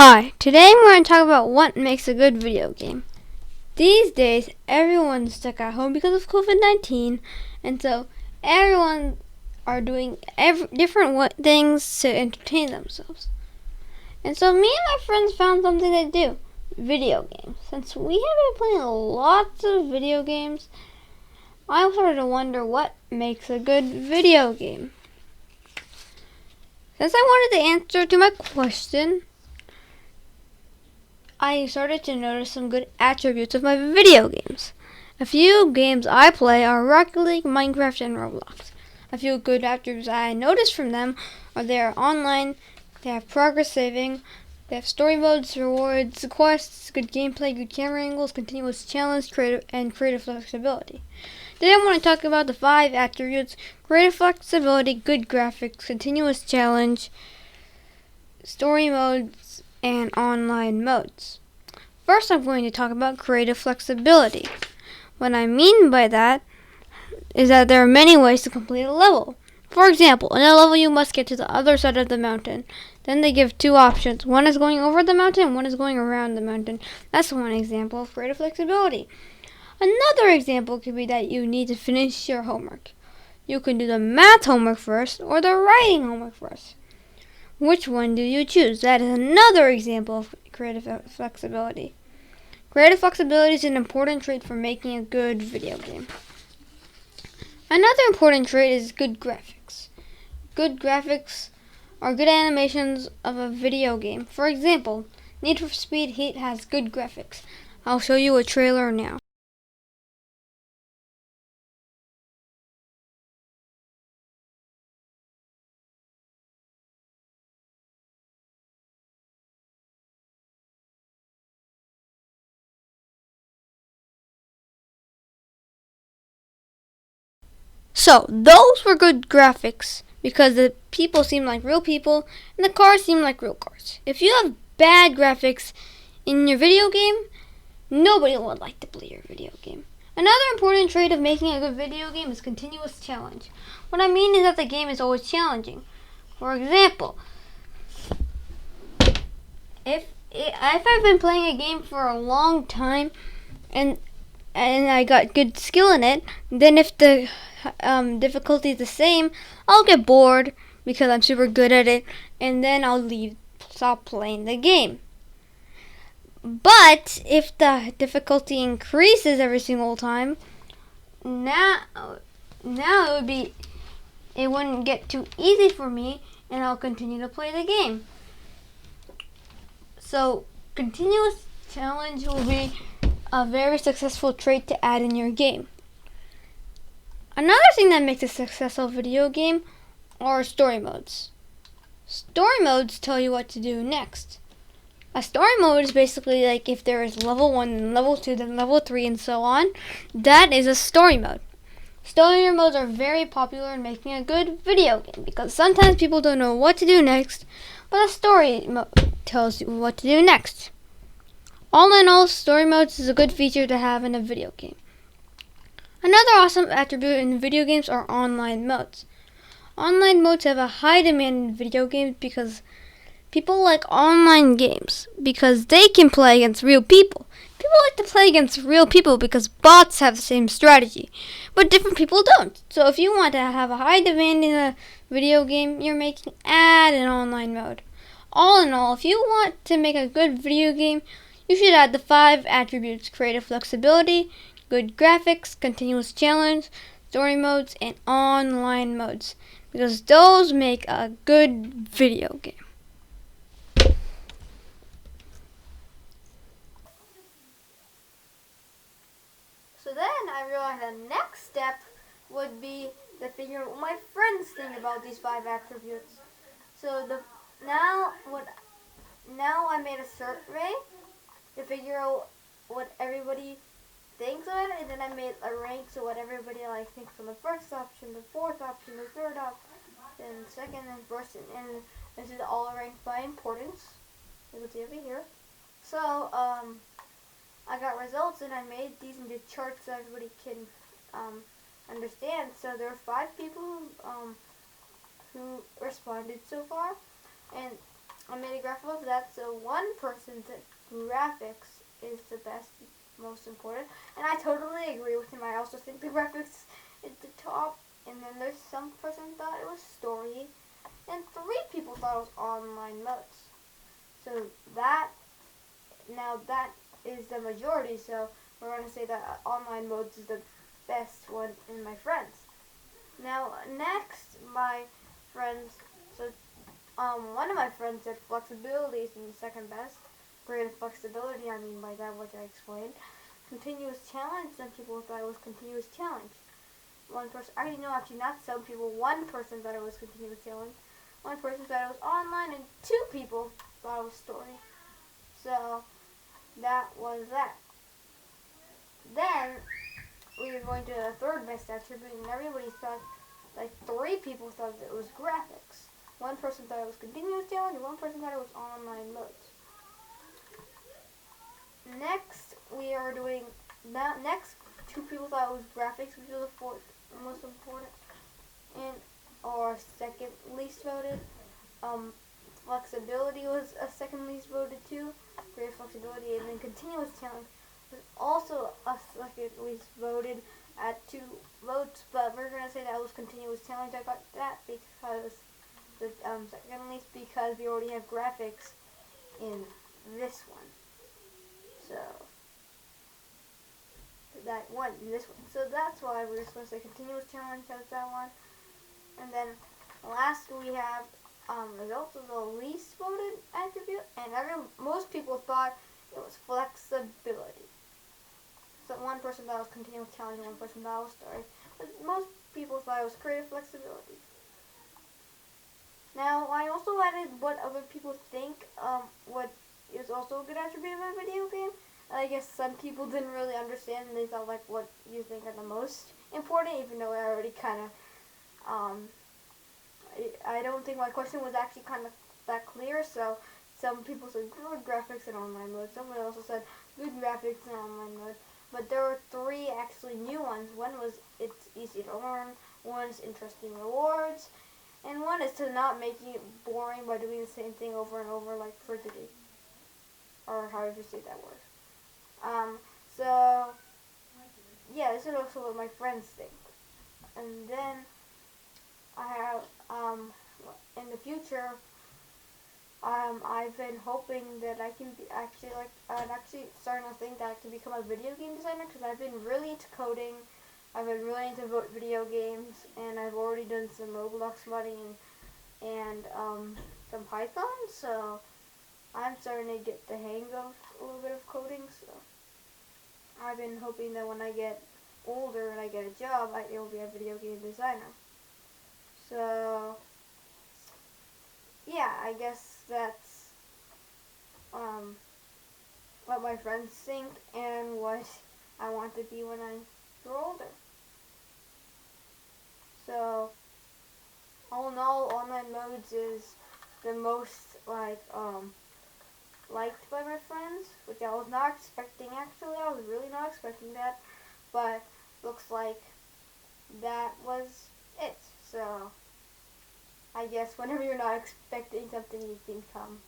Hi, today we're going to talk about what makes a good video game. These days, everyone's stuck at home because of COVID-19, and so everyone are doing different things to entertain themselves. And so me and my friends found something to do, video games. Since we have been playing lots of video games, I started to wonder what makes a good video game. Since I wanted the answer to my question, I started to notice some good attributes of my video games. A few games I play are Rocket League, Minecraft, and Roblox. A few good attributes I noticed from them are they are online, they have progress saving, they have story modes, rewards, quests, good gameplay, good camera angles, continuous challenge, creative flexibility. Today I want to talk about the 5 attributes: creative flexibility, good graphics, continuous challenge, story modes, and online modes. First, I'm going to talk about creative flexibility. What I mean by that is that there are many ways to complete a level. For example, in a level you must get to the other side of the mountain. Then they give 2 options. One is going over the mountain, one is going around the mountain. That's one example of creative flexibility. Another example could be that you need to finish your homework. You can do the math homework first or the writing homework first. Which one do you choose? That is another example of creative flexibility. Creative flexibility is an important trait for making a good video game. Another important trait is good graphics. Good graphics are good animations of a video game. For example, Need for Speed Heat has good graphics. I'll show you a trailer now. So, those were good graphics because the people seem like real people and the cars seem like real cars. If you have bad graphics in your video game, nobody would like to play your video game. Another important trait of making a good video game is continuous challenge. What I mean is that the game is always challenging. For example, if I've been playing a game for a long time and I got good skill in it, then if the difficulty is the same, I'll get bored because I'm super good at it, and then I'll stop playing the game. But if the difficulty increases every single time, now it wouldn't get too easy for me, and I'll continue to play the game. So continuous challenge will be a very successful trait to add in your game. Another thing that makes a successful video game are story modes. Story modes tell you what to do next. A story mode is basically like if there is level 1, then level 2, then level 3, and so on. That is a story mode. Story modes are very popular in making a good video game because sometimes people don't know what to do next, but a story mode tells you what to do next. All in all, story modes is a good feature to have in a video game. Another awesome attribute in video games are online modes. Online modes have a high demand in video games because people like online games because they can play against real people. People like to play against real people because bots have the same strategy, but different people don't. So if you want to have a high demand in a video game, add an online mode. All in all, if you want to make a good video game, you should add the 5 attributes: creative flexibility, good graphics, continuous challenge, story modes, and online modes, because those make a good video game. So then I realized the next step would be to figure out what my friends think about these 5 attributes. So now I made a survey to figure out what everybody thinks of it, and then I made a rank so what everybody thinks on the first option, the fourth option, the third option, then second and first, and this is all ranked by importance. You can see over here. So I got results and I made these into charts so everybody can understand. So there are 5 people who responded so far, and I made a graphic of that, so one person's graphics is the best, most important, and I totally agree with him. I also think the graphics is the top, and then there's some person thought it was story, and 3 people thought it was online modes. So that is the majority. So we're going to say that online modes is the best one in my friends. Now next, my friends. So one of my friends said flexibility is the second best. Greater flexibility, I mean by that, which I explained. Continuous challenge. Some people thought it was continuous challenge. One person, actually not some people. One person thought it was continuous challenge. One person thought it was online, and 2 people thought it was story. So that was that. Then we were going to the third best attribute, and everybody thought, like 3 people thought that it was graphics. One person thought it was continuous challenge, and one person thought it was online modes. Next, we are doing that. Next, 2 people thought it was graphics, which was the most important, and or second least voted. Flexibility was a second least voted too. Greater flexibility, and then continuous challenge was also a second least voted at 2 votes. But we're gonna say that was continuous challenge. I got that because the second least, because we already have graphics in this one. So that one in this one. So that's why we're supposed to say continuous challenge as that one. And then last we have results of the least voted attribute, and most people thought it was flexibility. So one person thought it was continuous challenge, and one person thought it was story. But most people thought it was creative flexibility. Now I also added what other people think. What is also a good attribute of a video game. I guess some people didn't really understand, and they thought like what you think are the most important, even though I already kind of I don't think my question was actually kind of that clear. So some people said good graphics in online mode. Someone also said good graphics in online mode. But there were 3 actually new ones. One was it's easy to learn. One is interesting rewards. And one is to not making it boring by doing the same thing over and over, like frigidity. Or however you say that word. So yeah, this is also what my friends think. And then I have in the future, I've been hoping that I can be actually I'm actually starting to think that I can become a video game designer, because I've been really into coding. I've been really into video games, and I've already done some Roblox modding and some Python. So I'm starting to get the hang of a little bit of coding. So I've been hoping that when I get older and I get a job, I will be a video game designer. So yeah, I guess that's what my friends think and what I want to be when I grow older. So all in all, online modes is the most liked by my friends, which I was not expecting. Actually, I was really not expecting that, but looks like that was it. So I guess whenever you're not expecting something, you can come.